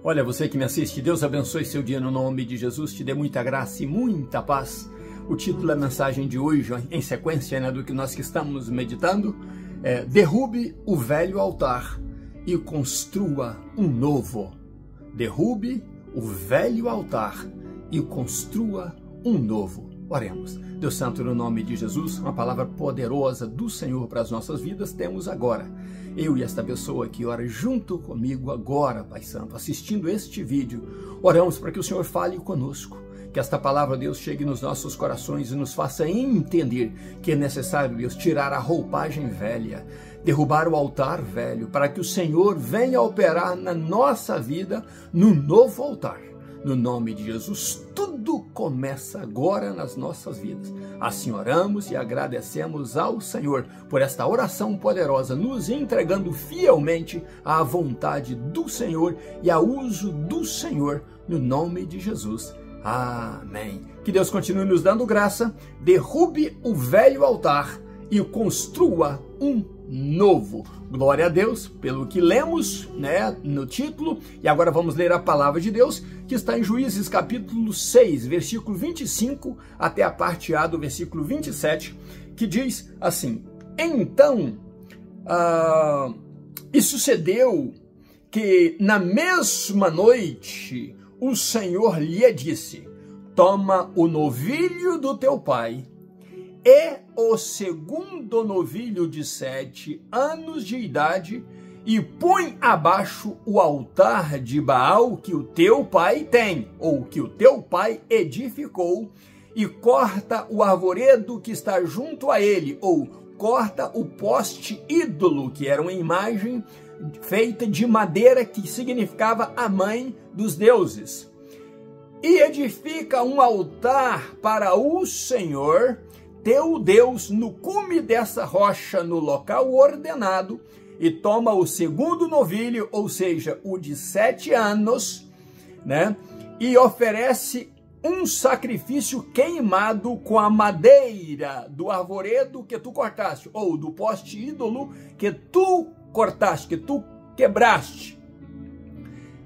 Olha, você que me assiste, Deus abençoe seu dia no nome de Jesus, te dê muita graça e muita paz. O título da mensagem de hoje, em sequência, do que nós que estamos meditando, é: derrube o velho altar e construa um novo. Derrube o velho altar e construa um novo. Oremos. Deus Santo, no nome de Jesus, uma palavra poderosa do Senhor para as nossas vidas temos agora. Eu e esta pessoa que ora junto comigo agora, Pai Santo, assistindo este vídeo, oramos para que o Senhor fale conosco, que esta palavra, Deus, chegue nos nossos corações e nos faça entender que é necessário, Deus, tirar a roupagem velha, derrubar o altar velho, para que o Senhor venha operar na nossa vida no novo altar. No nome de Jesus, tudo começa agora nas nossas vidas. Assim oramos e agradecemos ao Senhor por esta oração poderosa, nos entregando fielmente à vontade do Senhor e ao uso do Senhor, no nome de Jesus. Amém. Que Deus continue nos dando graça, derrube o velho altar e construa um novo. Glória a Deus pelo que lemos, no título. E agora vamos ler a palavra de Deus, que está em Juízes capítulo 6, versículo 25 até a parte A do versículo 27, que diz assim: Então, e sucedeu que na mesma noite o Senhor lhe disse: toma o novilho do teu pai e o segundo novilho de 7 anos de idade e põe abaixo o altar de Baal que o teu pai tem, ou que o teu pai edificou, e corta o arvoredo que está junto a ele, ou corta o poste ídolo, que era uma imagem feita de madeira que significava a mãe dos deuses, e edifica um altar para o Senhor teu Deus no cume dessa rocha, no local ordenado, e toma o segundo novilho, ou seja, o de 7 anos, e oferece um sacrifício queimado com a madeira do arvoredo que tu cortaste, ou do poste ídolo que tu cortaste, que tu quebraste.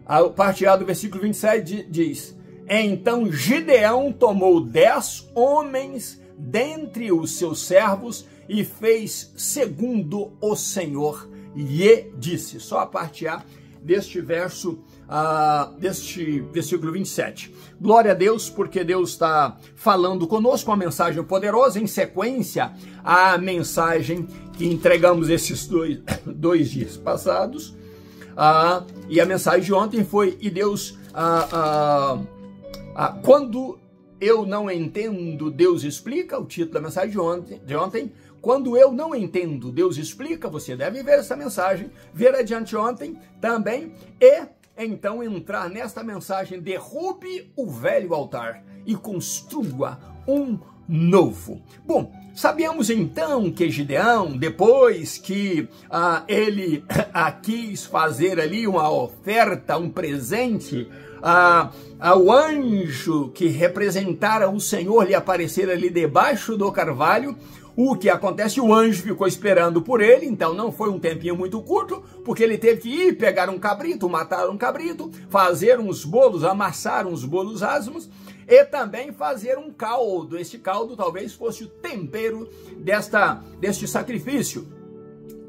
A parte A do versículo 27 diz: Então Gideão tomou 10 homens dentre os seus servos e fez segundo o Senhor lhe disse. Só a parte A deste verso, deste versículo 27. Glória a Deus, porque Deus está falando conosco uma mensagem poderosa, em sequência à mensagem que entregamos esses dois dias passados. E a mensagem de ontem foi: e Deus, quando eu não entendo, Deus explica. O título da mensagem de ontem: quando eu não entendo, Deus explica. Você deve ver essa mensagem, ver adiante ontem também, e então entrar nesta mensagem: derrube o velho altar e construa um novo. Bom, sabemos então que Gideão, depois que ele quis fazer ali uma oferta, um presente, ao anjo que representara o Senhor lhe aparecer ali debaixo do carvalho, o que acontece? O anjo ficou esperando por ele, então não foi um tempinho muito curto, porque ele teve que ir pegar um cabrito, matar um cabrito, fazer uns bolos, amassar uns bolos asmos, e também fazer um caldo. Este caldo talvez fosse o tempero deste sacrifício.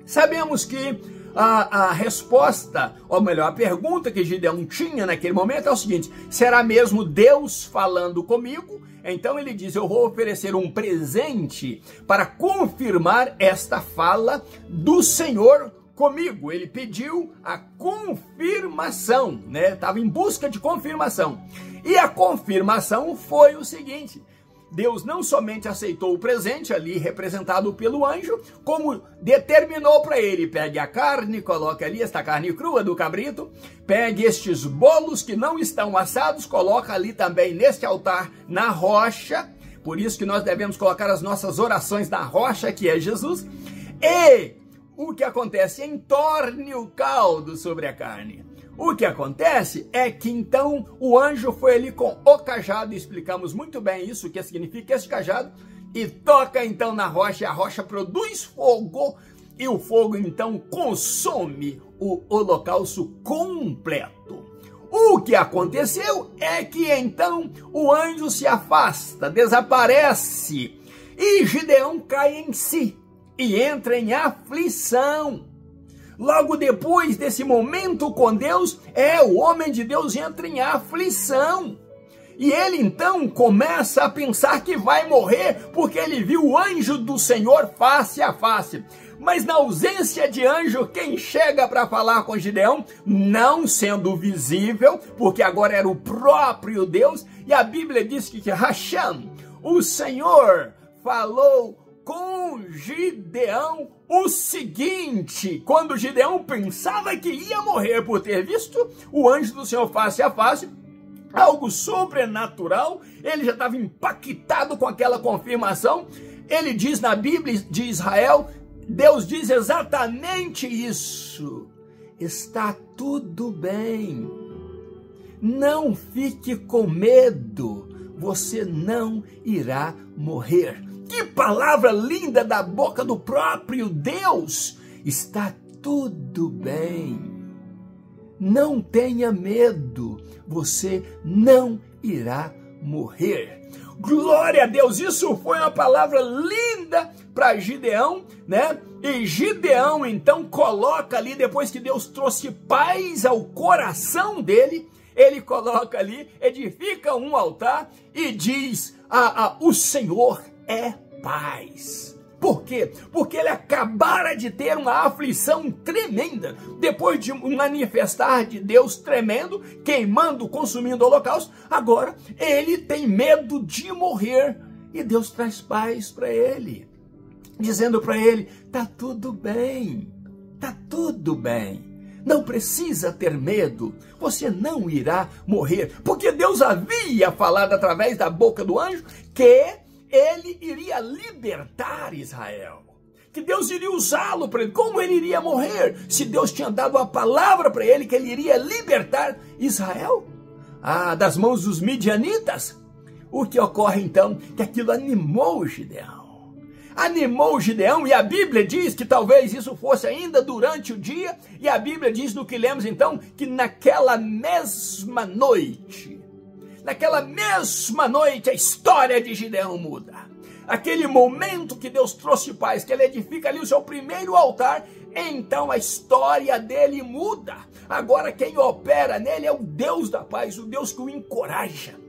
Sabemos que a resposta, ou melhor, a pergunta que Gideão tinha naquele momento é o seguinte: será mesmo Deus falando comigo? Então ele diz: eu vou oferecer um presente para confirmar esta fala do Senhor comigo. Ele pediu a confirmação, estava em busca de confirmação. E a confirmação foi o seguinte: Deus não somente aceitou o presente ali representado pelo anjo, como determinou para ele: pegue a carne, coloque ali esta carne crua do cabrito, pegue estes bolos que não estão assados, coloca ali também neste altar na rocha. Por isso que nós devemos colocar as nossas orações na rocha, que é Jesus. E o que acontece? Entorne o caldo sobre a carne. O que acontece é que então o anjo foi ali com o cajado, e explicamos muito bem isso, o que significa esse cajado, e toca então na rocha, e a rocha produz fogo, e o fogo então consome o holocausto completo. O que aconteceu é que então o anjo se afasta, desaparece, e Gideão cai em si e entra em aflição. Logo depois desse momento com Deus, o homem de Deus entra em aflição. E ele então começa a pensar que vai morrer, porque ele viu o anjo do Senhor face a face. Mas na ausência de anjo, quem chega para falar com Gideão, não sendo visível, porque agora era o próprio Deus, e a Bíblia diz que Hashem, o Senhor, falou com Gideão o seguinte: quando Gideão pensava que ia morrer por ter visto o anjo do Senhor face a face, algo sobrenatural, ele já estava impactado com aquela confirmação. Ele diz na Bíblia de Israel, Deus diz exatamente isso: está tudo bem, não fique com medo, você não irá morrer. Que palavra linda da boca do próprio Deus! Está tudo bem, não tenha medo, você não irá morrer. Glória a Deus, isso foi uma palavra linda para Gideão, né? E Gideão então coloca ali, depois que Deus trouxe paz ao coração dele, ele coloca ali, edifica um altar e diz: o Senhor é paz. Por quê? Porque ele acabara de ter uma aflição tremenda, depois de um manifestar de Deus tremendo, queimando, consumindo o holocausto. Agora ele tem medo de morrer, e Deus traz paz para ele, dizendo para ele: tá tudo bem, tá tudo bem, não precisa ter medo, você não irá morrer, porque Deus havia falado através da boca do anjo que ele iria libertar Israel, que Deus iria usá-lo para ele. Como ele iria morrer se Deus tinha dado a palavra para ele que ele iria libertar Israel das mãos dos midianitas? O que ocorre então? Que aquilo animou Gideão. Animou Gideão, e a Bíblia diz que talvez isso fosse ainda durante o dia, e a Bíblia diz no que lemos então, que naquela mesma noite a história de Gideão muda. Aquele momento que Deus trouxe paz, que ele edifica ali o seu primeiro altar, então a história dele muda. Agora quem opera nele é o Deus da paz, o Deus que o encoraja,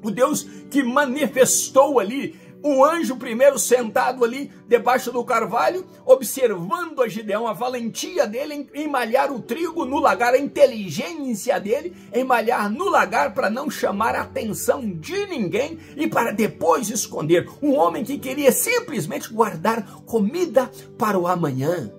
o Deus que manifestou ali um anjo primeiro sentado ali debaixo do carvalho, observando a Gideão, a valentia dele em malhar o trigo no lagar, a inteligência dele em malhar no lagar para não chamar a atenção de ninguém e para depois esconder. Um homem que queria simplesmente guardar comida para o amanhã.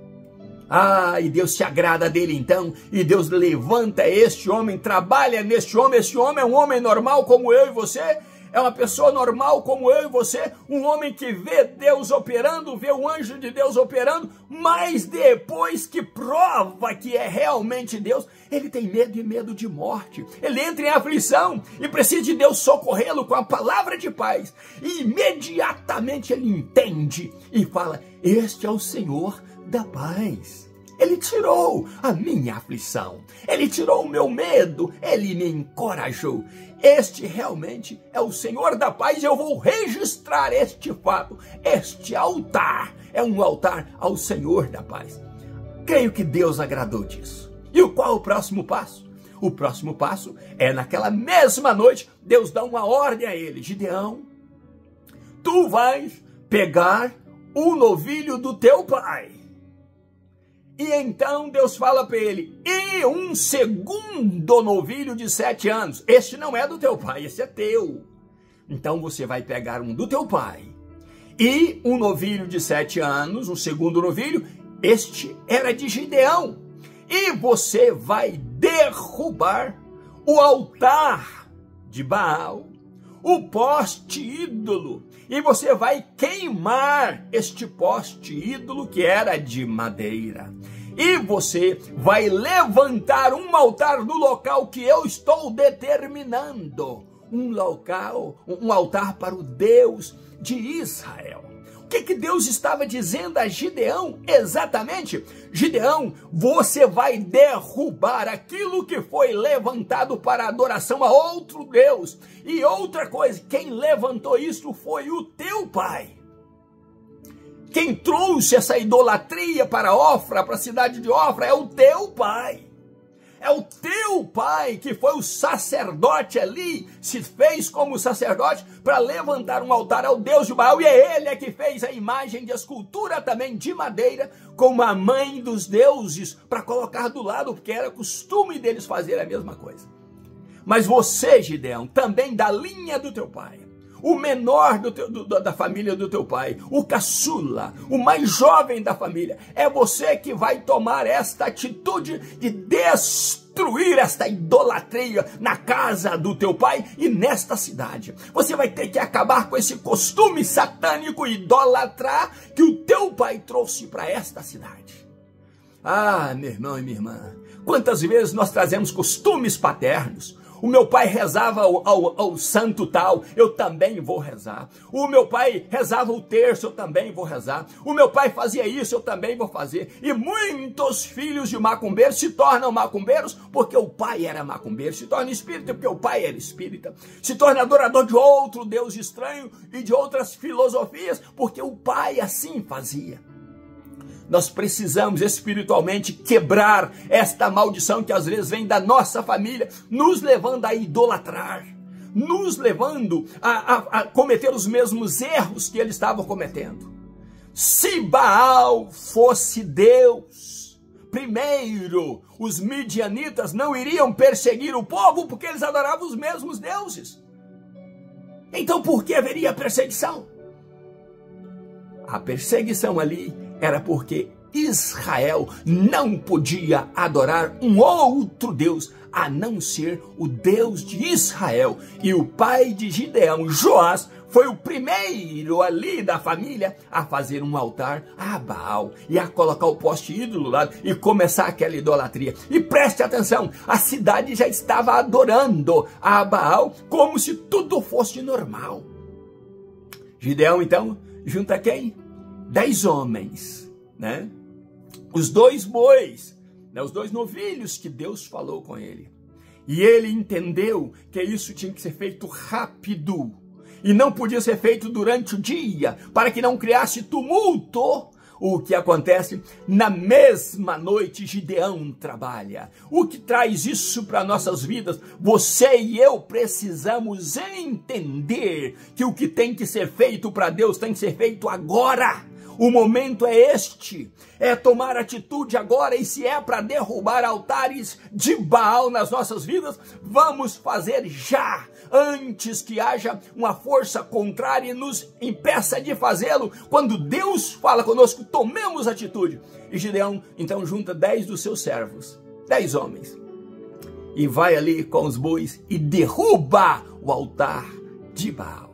E Deus se agrada dele então, e Deus levanta este homem, trabalha neste homem. Este homem é um homem normal como eu e você, é uma pessoa normal como eu e você, um homem que vê Deus operando, vê o anjo de Deus operando, mas depois que prova que é realmente Deus, ele tem medo e medo de morte. Ele entra em aflição e precisa de Deus socorrê-lo com a palavra de paz. E imediatamente ele entende e fala: este é o Senhor da paz. Ele tirou a minha aflição, ele tirou o meu medo, ele me encorajou. Este realmente é o Senhor da paz. Eu vou registrar este fato. Este altar é um altar ao Senhor da paz. Creio que Deus agradou disso. E qual o próximo passo? O próximo passo é naquela mesma noite, Deus dá uma ordem a ele: Gideão, tu vais pegar o novilho do teu pai. E então Deus fala para ele: e um segundo novilho de 7 anos. Este não é do teu pai, esse é teu. Então você vai pegar um do teu pai. E um novilho de 7 anos, um segundo novilho, este era de Gideão. E você vai derrubar o altar de Baal, o poste ídolo. E você vai queimar este poste ídolo que era de madeira. E você vai levantar um altar no local que eu estou determinando. Um altar para o Deus de Israel. que Deus estava dizendo a Gideão exatamente? Gideão, você vai derrubar aquilo que foi levantado para adoração a outro Deus. E outra coisa, quem levantou isso foi o teu pai. Quem trouxe essa idolatria para Ofra, para a cidade de Ofra, é o teu pai. É o teu pai que foi o sacerdote ali, se fez como sacerdote para levantar um altar ao Deus de Baal. E é ele que fez a imagem de escultura também de madeira, como a mãe dos deuses, para colocar do lado, porque era costume deles fazer a mesma coisa. Mas você, Gideão, também da linha do teu pai, o menor da família do teu pai, o caçula, o mais jovem da família, é você que vai tomar esta atitude de destruir esta idolatria na casa do teu pai e nesta cidade. Você vai ter que acabar com esse costume satânico idólatra que o teu pai trouxe para esta cidade. Ah, meu irmão e minha irmã, quantas vezes nós trazemos costumes paternos? O meu pai rezava ao santo tal, eu também vou rezar. O meu pai rezava o terço, eu também vou rezar. O meu pai fazia isso, eu também vou fazer. E muitos filhos de macumbeiros se tornam macumbeiros porque o pai era macumbeiro. Se torna espírita porque o pai era espírita. Se torna adorador de outro Deus estranho e de outras filosofias porque o pai assim fazia. Nós precisamos espiritualmente quebrar esta maldição que às vezes vem da nossa família, nos levando a idolatrar, nos levando a cometer os mesmos erros que eles estavam cometendo. Se Baal fosse Deus, primeiro os midianitas não iriam perseguir o povo porque eles adoravam os mesmos deuses. Então por que haveria perseguição? A perseguição ali era porque Israel não podia adorar um outro Deus a não ser o Deus de Israel. E o pai de Gideão, Joás, foi o primeiro ali da família a fazer um altar a Baal e a colocar o poste ídolo lá e começar aquela idolatria. E preste atenção, a cidade já estava adorando a Baal como se tudo fosse normal. Gideão então junta quem? 10 homens, né? Os 2 bois, né? Os 2 novilhos que Deus falou com ele. E ele entendeu que isso tinha que ser feito rápido. E não podia ser feito durante o dia, para que não criasse tumulto. O que acontece? Na mesma noite, Gideão trabalha. O que traz isso para nossas vidas? Você e eu precisamos entender que o que tem que ser feito para Deus tem que ser feito agora. O momento é este, é tomar atitude agora, e se é para derrubar altares de Baal nas nossas vidas, vamos fazer já, antes que haja uma força contrária e nos impeça de fazê-lo. Quando Deus fala conosco, tomemos atitude. E Gideão então junta 10 dos seus servos, 10 homens, e vai ali com os bois e derruba o altar de Baal.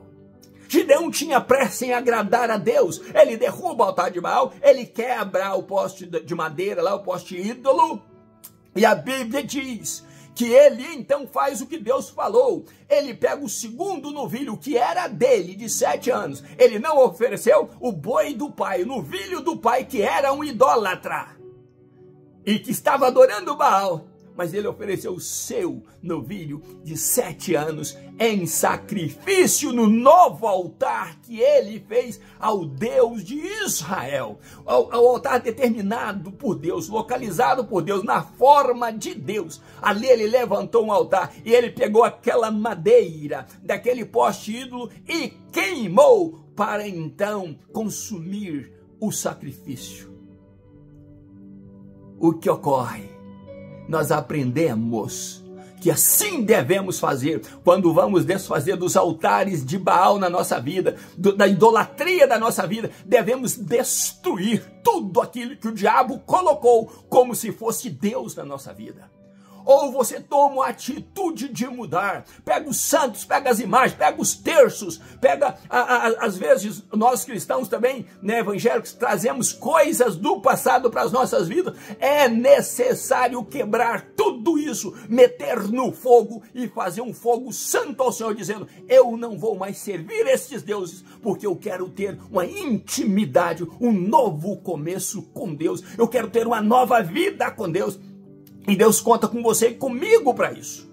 Gideão tinha pressa em agradar a Deus. Ele derruba o altar de Baal, ele quebra o poste de madeira lá, o poste ídolo. E a Bíblia diz que ele então faz o que Deus falou. Ele pega o segundo novilho que era dele, de 7 anos. Ele não ofereceu o boi do pai, o novilho do pai que era um idólatra e que estava adorando Baal. Mas ele ofereceu o seu novilho de 7 anos em sacrifício no novo altar que ele fez ao Deus de Israel. Ao altar determinado por Deus, localizado por Deus, na forma de Deus. Ali ele levantou um altar e ele pegou aquela madeira daquele poste ídolo e queimou para então consumir o sacrifício. O que ocorre? Nós aprendemos que assim devemos fazer quando vamos desfazer dos altares de Baal na nossa vida, da idolatria da nossa vida. Devemos destruir tudo aquilo que o diabo colocou como se fosse Deus na nossa vida. ou você toma a atitude de mudar. Pega os santos, pega as imagens, pega os terços, pega, às vezes, nós cristãos também, né, evangélicos, trazemos coisas do passado para as nossas vidas. É necessário quebrar tudo isso, meter no fogo e fazer um fogo santo ao Senhor, dizendo: eu não vou mais servir estes deuses, porque eu quero ter uma intimidade, um novo começo com Deus. Eu quero ter uma nova vida com Deus. E Deus conta com você e comigo para isso.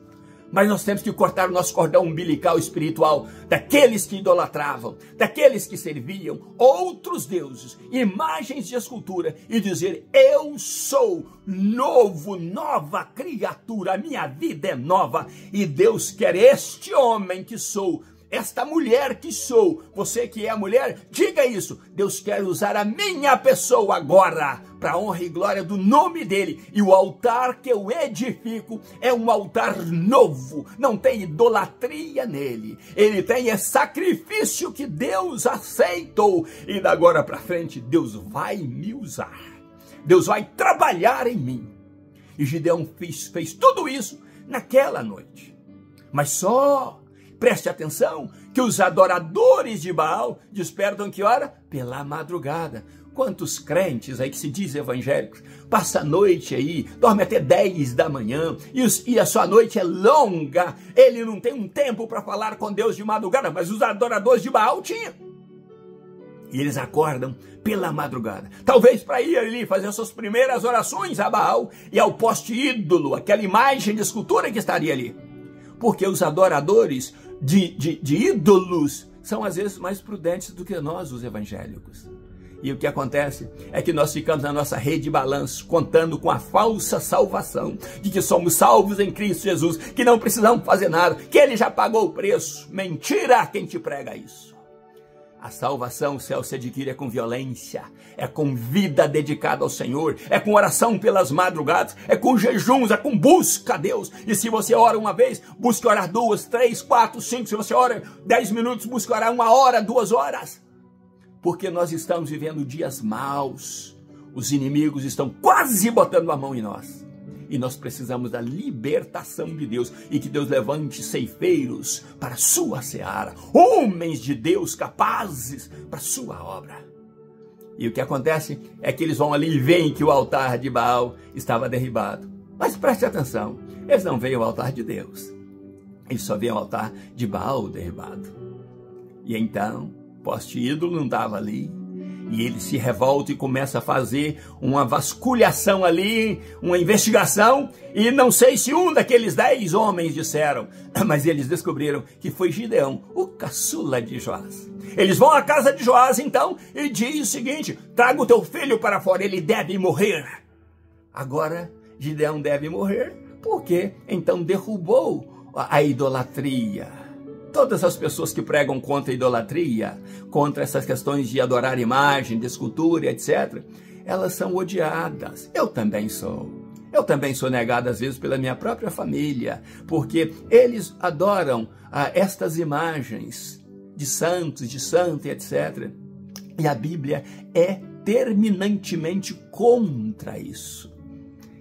Mas nós temos que cortar o nosso cordão umbilical espiritual daqueles que idolatravam, daqueles que serviam outros deuses, imagens de escultura, e dizer: eu sou novo, nova criatura, a minha vida é nova, e Deus quer este homem que sou, esta mulher que sou. Você que é a mulher, diga isso: Deus quer usar a minha pessoa agora, para a honra e glória do nome dele. E o altar que eu edifico é um altar novo, não tem idolatria nele. Ele tem sacrifício que Deus aceitou. E da agora para frente, Deus vai me usar. Deus vai trabalhar em mim. E Gideão fez tudo isso naquela noite. Mas só, preste atenção, que os adoradores de Baal despertam que hora? Pela madrugada. Quantos crentes aí que se dizem evangélicos, passa a noite aí, dorme até 10 da manhã, e a sua noite é longa, ele não tem um tempo para falar com Deus de madrugada, mas os adoradores de Baal tinham. E eles acordam pela madrugada, talvez para ir ali fazer suas primeiras orações a Baal e ao poste ídolo, aquela imagem de escultura que estaria ali. Porque os adoradores de ídolos são às vezes mais prudentes do que nós, os evangélicos. E o que acontece é que nós ficamos na nossa rede de balanço, contando com a falsa salvação, de que somos salvos em Cristo Jesus, que não precisamos fazer nada, que Ele já pagou o preço. Mentira quem te prega isso. A salvação, o céu se adquire com violência, é com vida dedicada ao Senhor, é com oração pelas madrugadas, é com jejuns, é com busca a Deus. E se você ora uma vez, busque orar 2, 3, 4, 5. Se você ora 10 minutos, busque orar 1 hora, 2 horas. Porque nós estamos vivendo dias maus. Os inimigos estão quase botando a mão em nós. E nós precisamos da libertação de Deus. E que Deus levante ceifeiros para a sua seara. Homens de Deus capazes para a sua obra. E o que acontece é que eles vão ali e veem que o altar de Baal estava derribado. Mas preste atenção. Eles não veem o altar de Deus. Eles só veem o altar de Baal derribado. E então, poste ídolo não estava ali, e ele se revolta e começa a fazer uma vasculhação ali, uma investigação, e não sei se um daqueles 10 homens disseram, mas eles descobriram que foi Gideão, o caçula de Joás. Eles vão à casa de Joás então, e diz o seguinte: traga o teu filho para fora, ele deve morrer. Agora, Gideão deve morrer, porque então derrubou a idolatria. Todas as pessoas que pregam contra a idolatria, contra essas questões de adorar imagem, de escultura, etc., elas são odiadas. Eu também sou. Eu também sou negado às vezes pela minha própria família, porque eles adoram estas imagens de santos, de santa, etc. E a Bíblia é terminantemente contra isso.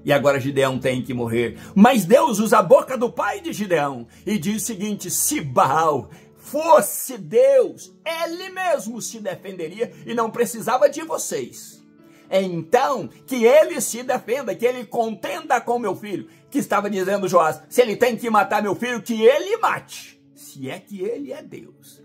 E agora Gideão tem que morrer. Mas Deus usa a boca do pai de Gideão e diz o seguinte: se Baal fosse Deus, ele mesmo se defenderia e não precisava de vocês. Então, que ele se defenda, que ele contenda com meu filho. Que estava dizendo Joás: se ele tem que matar meu filho, que ele mate. Se é que ele é Deus.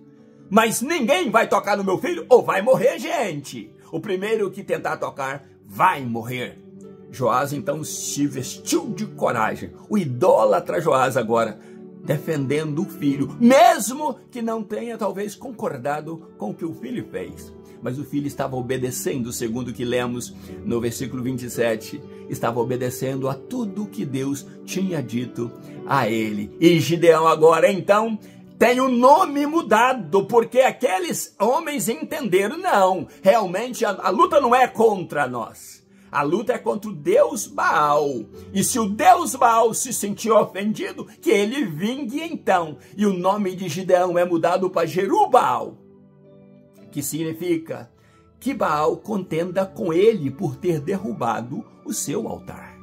Mas ninguém vai tocar no meu filho ou vai morrer gente. O primeiro que tentar tocar vai morrer. Joás então se vestiu de coragem. O idólatra Joás agora defendendo o filho, mesmo que não tenha talvez concordado com o que o filho fez. Mas o filho estava obedecendo, segundo o que lemos no versículo 27, estava obedecendo a tudo que Deus tinha dito a ele. E Gideão agora então tem o nome mudado, porque aqueles homens entenderam: não, realmente a luta não é contra nós. A luta é contra o Deus Baal. E se o Deus Baal se sentir ofendido, que ele vingue então. E o nome de Gideão é mudado para Jerubbaal, que significa que Baal contenda com ele por ter derrubado o seu altar.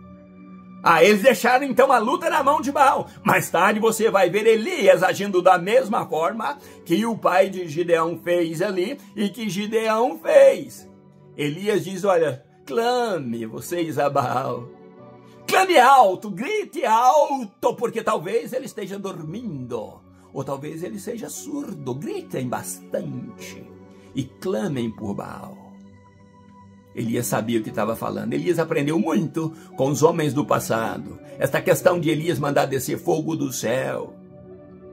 Eles deixaram então a luta na mão de Baal. Mais tarde você vai ver Elias agindo da mesma forma que o pai de Gideão fez ali e que Gideão fez. Elias diz, olha, clame vocês a Baal. Clame alto, grite alto, porque talvez ele esteja dormindo. Ou talvez ele seja surdo. Gritem bastante e clamem por Baal. Elias sabia o que estava falando. Elias aprendeu muito com os homens do passado. Esta questão de Elias mandar descer fogo do céu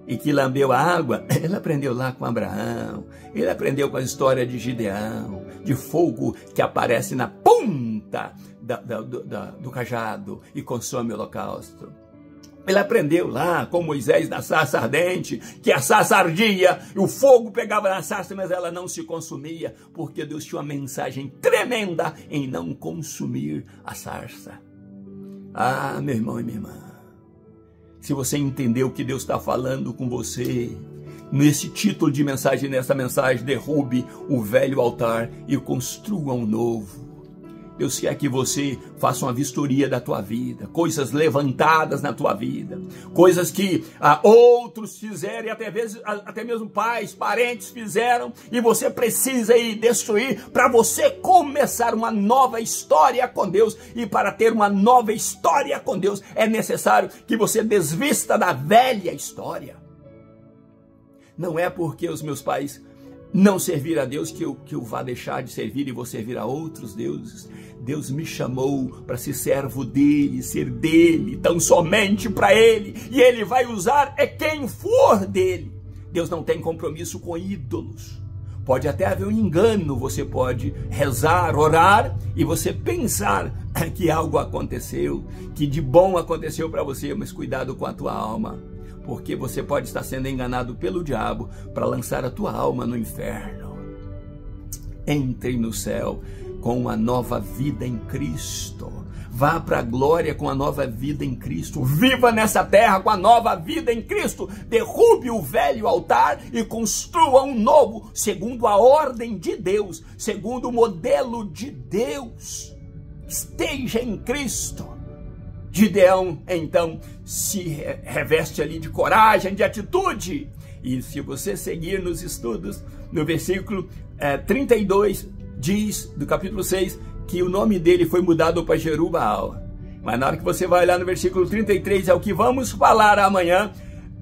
e que lambeu a água, ele aprendeu lá com Abraão. Ele aprendeu com a história de Gideão, de fogo que aparece na ponta do cajado e consome o holocausto. Ele aprendeu lá com Moisés na sarça ardente, que a sarça ardia, e o fogo pegava na sarça, mas ela não se consumia, porque Deus tinha uma mensagem tremenda em não consumir a sarça. Meu irmão e minha irmã, se você entendeu o que Deus está falando com você, nesse título de mensagem, nessa mensagem, derrube o velho altar e construa um novo. Deus quer que você faça uma vistoria da tua vida, coisas levantadas na tua vida, coisas que outros fizeram, e até mesmo pais, parentes fizeram, e você precisa ir destruir para você começar uma nova história com Deus. E para ter uma nova história com Deus, é necessário que você desvista da velha história. Não é porque os meus pais não servir a Deus que eu vá deixar de servir e vou servir a outros deuses. Deus me chamou para ser servo dele, ser dele, tão somente para ele. E ele vai usar quem for dele. Deus não tem compromisso com ídolos. Pode até haver um engano, você pode rezar, orar e você pensar que algo aconteceu, que de bom aconteceu para você, mas cuidado com a tua alma. Porque você pode estar sendo enganado pelo diabo para lançar a tua alma no inferno. Entre no céu com uma nova vida em Cristo. Vá para a glória com a nova vida em Cristo. Viva nessa terra com a nova vida em Cristo. Derrube o velho altar e construa um novo, segundo a ordem de Deus, segundo o modelo de Deus. Esteja em Cristo. Gideão, então, se reveste ali de coragem, de atitude. E se você seguir nos estudos, no versículo 32, diz, do capítulo 6, que o nome dele foi mudado para Jerubaal. Mas na hora que você vai lá no versículo 33, é o que vamos falar amanhã.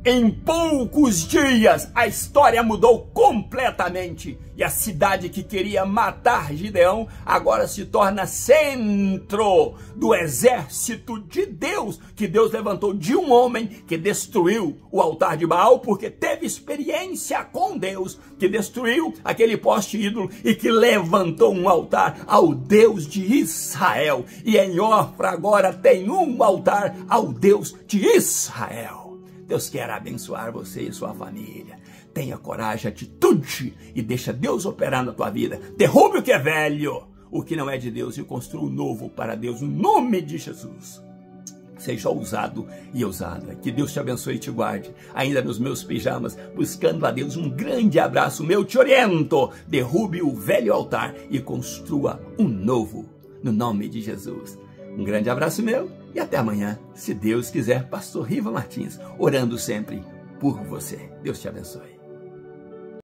Em poucos dias, a história mudou completamente. E a cidade que queria matar Gideão, agora se torna centro do exército de Deus, que Deus levantou de um homem que destruiu o altar de Baal, porque teve experiência com Deus, que destruiu aquele poste ídolo e que levantou um altar ao Deus de Israel. E em Ofra agora tem um altar ao Deus de Israel. Deus quer abençoar você e sua família. Tenha coragem, atitude e deixa Deus operar na tua vida. Derrube o que é velho, o que não é de Deus, e construa o novo para Deus, no nome de Jesus. Seja ousado e ousada. Que Deus te abençoe e te guarde. Ainda nos meus pijamas, buscando a Deus, um grande abraço meu, te oriento. Derrube o velho altar e construa um novo, no nome de Jesus. Um grande abraço meu e até amanhã, se Deus quiser. Pastor Riva Martins, orando sempre por você. Deus te abençoe.